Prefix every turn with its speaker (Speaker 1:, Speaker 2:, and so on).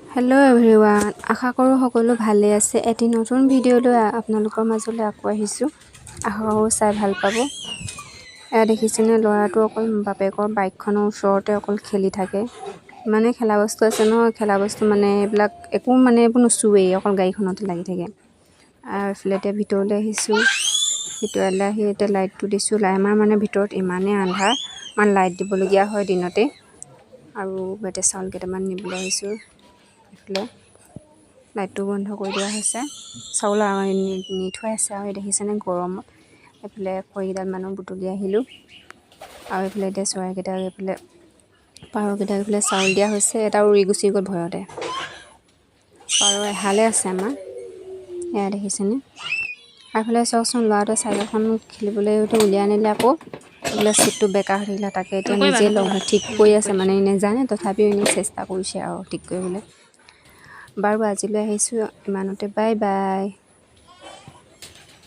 Speaker 1: Hello' everyone, আশা কৰোঁ সকলো ভালে আছে। এটি নতুন ভিডিঅ' লৈ আপোনালোকৰ মাজলৈ আকৌ আহিছোঁ। আশা কৰোঁ চাই ভাল পাব। এয়া দেখিছেনে, ল'ৰাটো অকল বাপেকৰ বাইকখনৰ ওচৰতে অকল খেলি থাকে। মানে খেলা বস্তু আছে নহয়, খেলা বস্তু মানে এইবিলাক একো মানে এইবোৰ নুচুৱেই, অকল গাড়ীখনতে লাগি থাকে। আৰু এইফালে এতিয়া ভিতৰলৈ আহিছোঁ। ভিতৰলৈ আহি এতিয়া লাইটটো দিছোঁ। আমাৰ মানে ভিতৰত ইমানেই আন্ধাৰ, মানে লাইট দিবলগীয়া হয় দিনতে। আৰু এতিয়া চাউল কেইটামান নিবলৈ আহিছোঁ। এইফালে লাইটটো বন্ধ কৰি দিয়া হৈছে। চাউল নি থৈ আছে আৰু দেখিছেনে গৰমত। এইফালে খৰিকেইডাল মানুহ বুটলি আহিলোঁ। আৰু এইফালে এতিয়া চৰাইকেইটাক এইফালে পাৰকেইটাক এইফালে চাউল দিয়া হৈছে। এটা উৰি গুচি গ'ল ভয়তে। পাৰ এহালে আছে আমাৰ, এয়া দেখিছেনে। আৰু এইফালে চাওকচোন, ল'ৰাটোৱে চাইকেলখন খেলিবলৈ উলিয়াই আনিলে। আকৌ এইফালে চিটটো বেকা হৈ থাকিলে, তাকে এতিয়া নিজে ঠিক কৰি আছে। মানে নেজানে, তথাপিও এনেই চেষ্টা কৰিছে আৰু ঠিক কৰিবলৈ। বাৰু আজিলৈ আহিছোঁ ইমানতে, বাই বাই।